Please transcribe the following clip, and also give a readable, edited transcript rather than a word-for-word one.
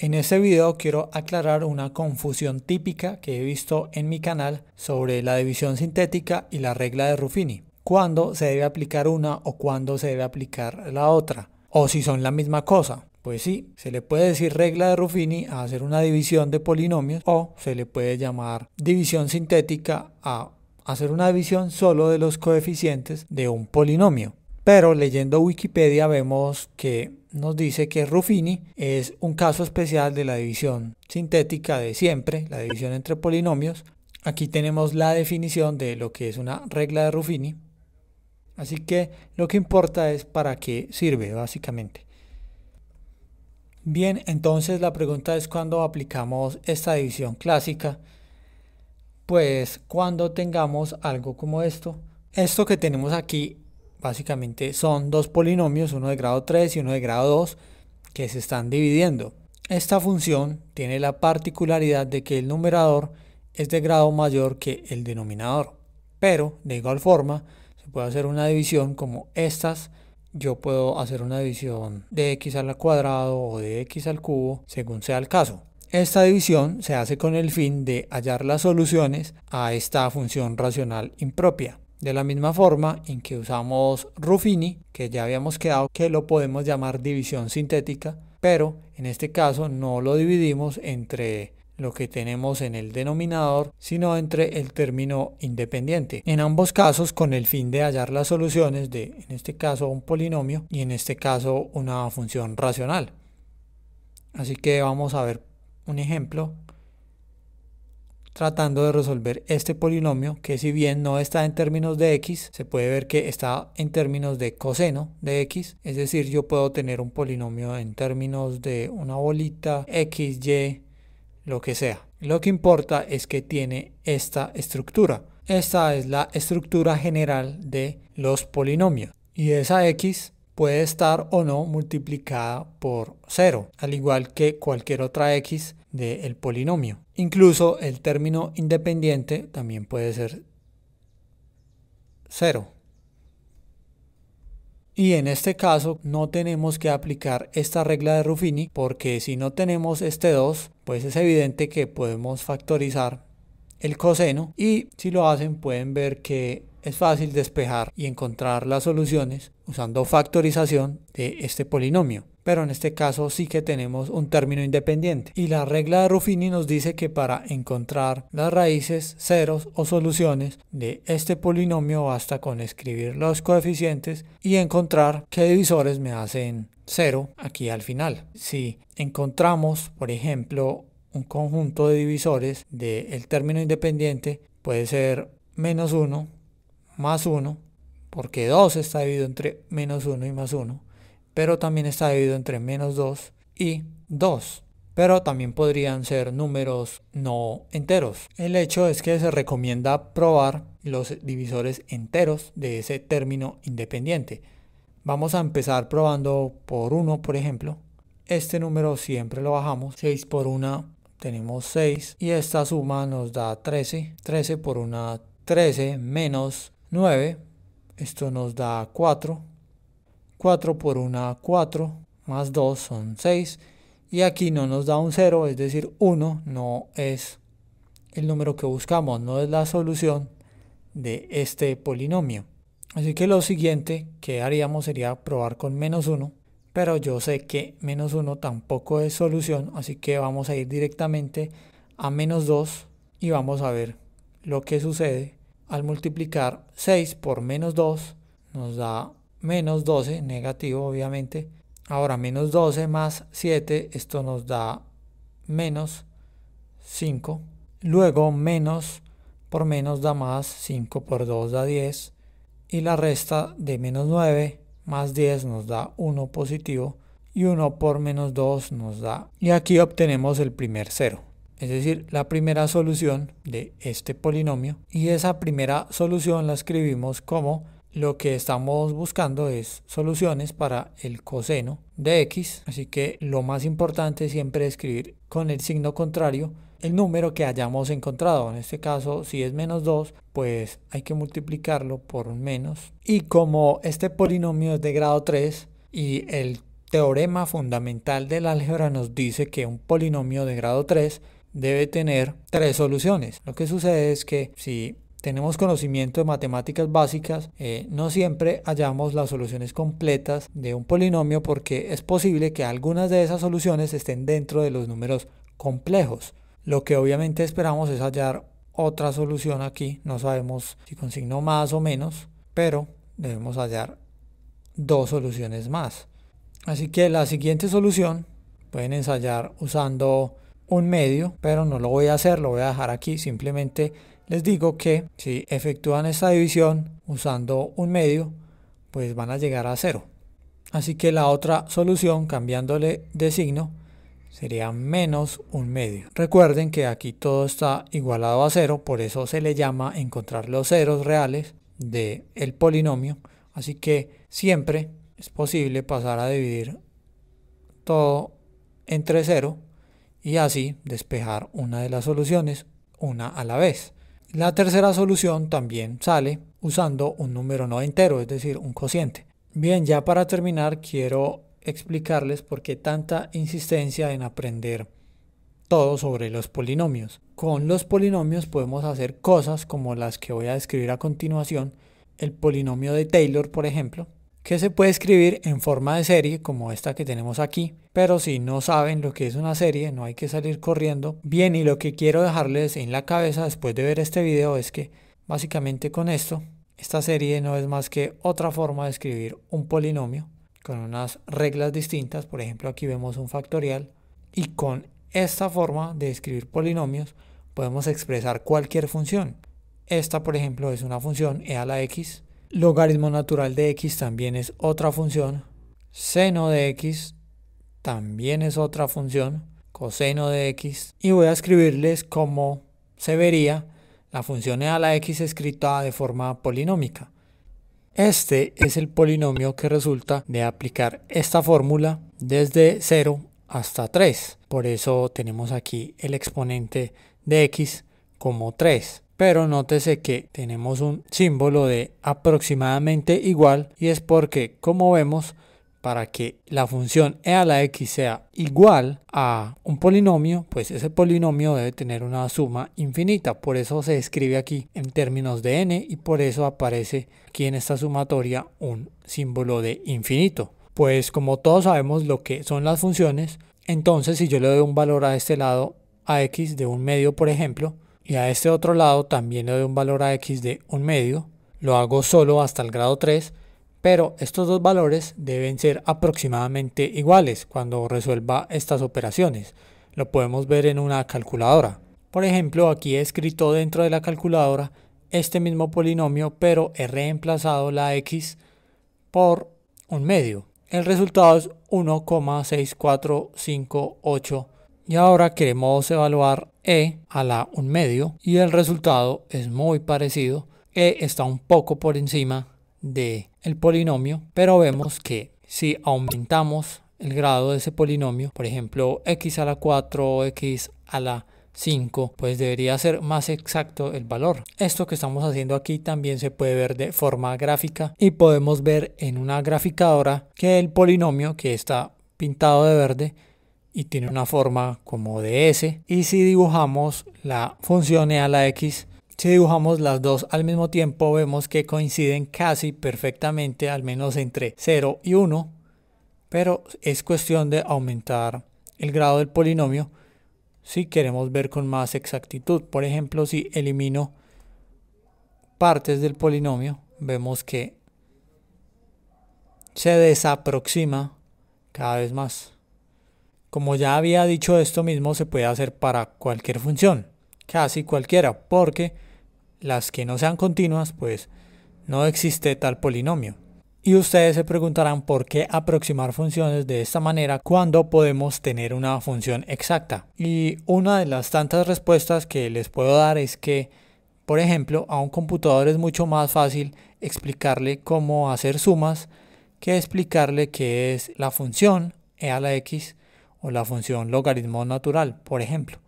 En este video quiero aclarar una confusión típica que he visto en mi canal sobre la división sintética y la regla de Ruffini. ¿Cuándo se debe aplicar una o cuándo se debe aplicar la otra? O si son la misma cosa. Pues sí, se le puede decir regla de Ruffini a hacer una división de polinomios o se le puede llamar división sintética a hacer una división solo de los coeficientes de un polinomio. Pero leyendo Wikipedia vemos que nos dice que Ruffini es un caso especial de la división sintética de siempre, la división entre polinomios. Aquí tenemos la definición de lo que es una regla de Ruffini. Así que lo que importa es para qué sirve básicamente. Bien, entonces la pregunta es cuándo aplicamos esta división clásica. Pues cuando tengamos algo como esto. Esto que tenemos aquí básicamente son dos polinomios, uno de grado 3 y uno de grado 2, que se están dividiendo. Esta función tiene la particularidad de que el numerador es de grado mayor que el denominador. Pero de igual forma se puede hacer una división como estas. Yo puedo hacer una división de x al cuadrado o de x al cubo según sea el caso. Esta división se hace con el fin de hallar las soluciones a esta función racional impropia. De la misma forma en que usamos Ruffini, que ya habíamos quedado que lo podemos llamar división sintética, pero en este caso no lo dividimos entre lo que tenemos en el denominador, sino entre el término independiente. En ambos casos con el fin de hallar las soluciones de, en este caso, un polinomio y en este caso una función racional. Así que vamos a ver un ejemplo tratando de resolver este polinomio, que si bien no está en términos de x, se puede ver que está en términos de coseno de x, es decir, yo puedo tener un polinomio en términos de una bolita, x, y, lo que sea. Lo que importa es que tiene esta estructura. Esta es la estructura general de los polinomios y esa x puede estar o no multiplicada por 0, al igual que cualquier otra x del polinomio. Incluso el término independiente también puede ser 0. Y en este caso no tenemos que aplicar esta regla de Ruffini, porque si no tenemos este 2, pues es evidente que podemos factorizar el coseno, y si lo hacen pueden ver que es fácil despejar y encontrar las soluciones usando factorización de este polinomio. Pero en este caso sí que tenemos un término independiente. Y la regla de Ruffini nos dice que para encontrar las raíces, ceros o soluciones de este polinomio basta con escribir los coeficientes y encontrar qué divisores me hacen 0 aquí al final. Si encontramos, por ejemplo, un conjunto de divisores del término independiente, puede ser menos 1 más 1, porque 2 está dividido entre menos 1 y más 1, pero también está dividido entre menos 2 y 2. Pero también podrían ser números no enteros. El hecho es que se recomienda probar los divisores enteros de ese término independiente. Vamos a empezar probando por 1, por ejemplo. Este número siempre lo bajamos. 6 por 1 tenemos 6 y esta suma nos da 13. 13 por 1, 13 menos 9, esto nos da 4. 4 por 1, 4, más 2 son 6. Y aquí no nos da un 0, es decir, 1 no es el número que buscamos, no es la solución de este polinomio. Así que lo siguiente que haríamos sería probar con menos 1, pero yo sé que menos 1 tampoco es solución, así que vamos a ir directamente a menos 2 y vamos a ver lo que sucede. Al multiplicar 6 por menos 2 nos da menos 12, negativo obviamente. Ahora menos 12 más 7, esto nos da menos 5. Luego menos por menos da más, 5 por 2 da 10. Y la resta de menos 9 más 10 nos da 1 positivo. Y 1 por menos 2 nos da. Y aquí obtenemos el primer 0. Es decir, la primera solución de este polinomio, y esa primera solución la escribimos como lo que estamos buscando es soluciones para el coseno de x, así que lo más importante siempre es escribir con el signo contrario el número que hayamos encontrado. En este caso, si es menos 2, pues hay que multiplicarlo por un menos, y como este polinomio es de grado 3 y el teorema fundamental del álgebra nos dice que un polinomio de grado 3 debe tener 3 soluciones. Lo que sucede es que si tenemos conocimiento de matemáticas básicas, no siempre hallamos las soluciones completas de un polinomio porque es posible que algunas de esas soluciones estén dentro de los números complejos. Lo que obviamente esperamos es hallar otra solución aquí, no sabemos si con signo más o menos, pero debemos hallar 2 soluciones más. Así que la siguiente solución pueden ensayar usando un medio, pero no lo voy a hacer, lo voy a dejar aquí. Simplemente les digo que si efectúan esta división usando un medio, pues van a llegar a 0. Así que la otra solución, cambiándole de signo, sería menos un medio. Recuerden que aquí todo está igualado a 0, por eso se le llama encontrar los ceros reales del polinomio. Así que siempre es posible pasar a dividir todo entre 0 y así despejar una de las soluciones, una a la vez. La tercera solución también sale usando un número no entero, es decir, un cociente. Bien, ya para terminar quiero explicarles por qué tanta insistencia en aprender todo sobre los polinomios. Con los polinomios podemos hacer cosas como las que voy a describir a continuación. El polinomio de Taylor, por ejemplo, que se puede escribir en forma de serie como esta que tenemos aquí, pero si no saben lo que es una serie no hay que salir corriendo. Bien, y lo que quiero dejarles en la cabeza después de ver este video es que básicamente con esto, esta serie no es más que otra forma de escribir un polinomio con unas reglas distintas. Por ejemplo, aquí vemos un factorial y con esta forma de escribir polinomios podemos expresar cualquier función. Esta, por ejemplo, es una función e a la x. Logaritmo natural de x también es otra función. Seno de x también es otra función. Coseno de x. Y voy a escribirles cómo se vería la función e a la x escrita de forma polinómica. Este es el polinomio que resulta de aplicar esta fórmula desde 0 hasta 3. Por eso tenemos aquí el exponente de x como 3. Pero nótese que tenemos un símbolo de aproximadamente igual y es porque, como vemos, para que la función e a la x sea igual a un polinomio, pues ese polinomio debe tener una suma infinita. Por eso se escribe aquí en términos de n y por eso aparece aquí en esta sumatoria un símbolo de infinito. Pues como todos sabemos lo que son las funciones, entonces si yo le doy un valor a este lado a x de un medio, por ejemplo, y a este otro lado también le doy un valor a x de un medio, lo hago solo hasta el grado 3, pero estos dos valores deben ser aproximadamente iguales cuando resuelva estas operaciones. Lo podemos ver en una calculadora. Por ejemplo, aquí he escrito dentro de la calculadora este mismo polinomio, pero he reemplazado la x por un medio. El resultado es 1,6458. Y ahora queremos evaluar e a la un medio y el resultado es muy parecido. E está un poco por encima del polinomio, pero vemos que si aumentamos el grado de ese polinomio, por ejemplo x a la 4 o x a la 5, pues debería ser más exacto el valor. Esto que estamos haciendo aquí también se puede ver de forma gráfica y podemos ver en una graficadora que el polinomio, que está pintado de verde y tiene una forma como de S, y si dibujamos la función e a la x, si dibujamos las dos al mismo tiempo, vemos que coinciden casi perfectamente, al menos entre 0 y 1, pero es cuestión de aumentar el grado del polinomio si queremos ver con más exactitud. Por ejemplo, si elimino partes del polinomio, vemos que se desaproxima cada vez más. Como ya había dicho, esto mismo se puede hacer para cualquier función, casi cualquiera, porque las que no sean continuas, pues no existe tal polinomio. Y ustedes se preguntarán por qué aproximar funciones de esta manera cuando podemos tener una función exacta. Y una de las tantas respuestas que les puedo dar es que, por ejemplo, a un computador es mucho más fácil explicarle cómo hacer sumas que explicarle qué es la función e a la x o la función logaritmo natural, por ejemplo.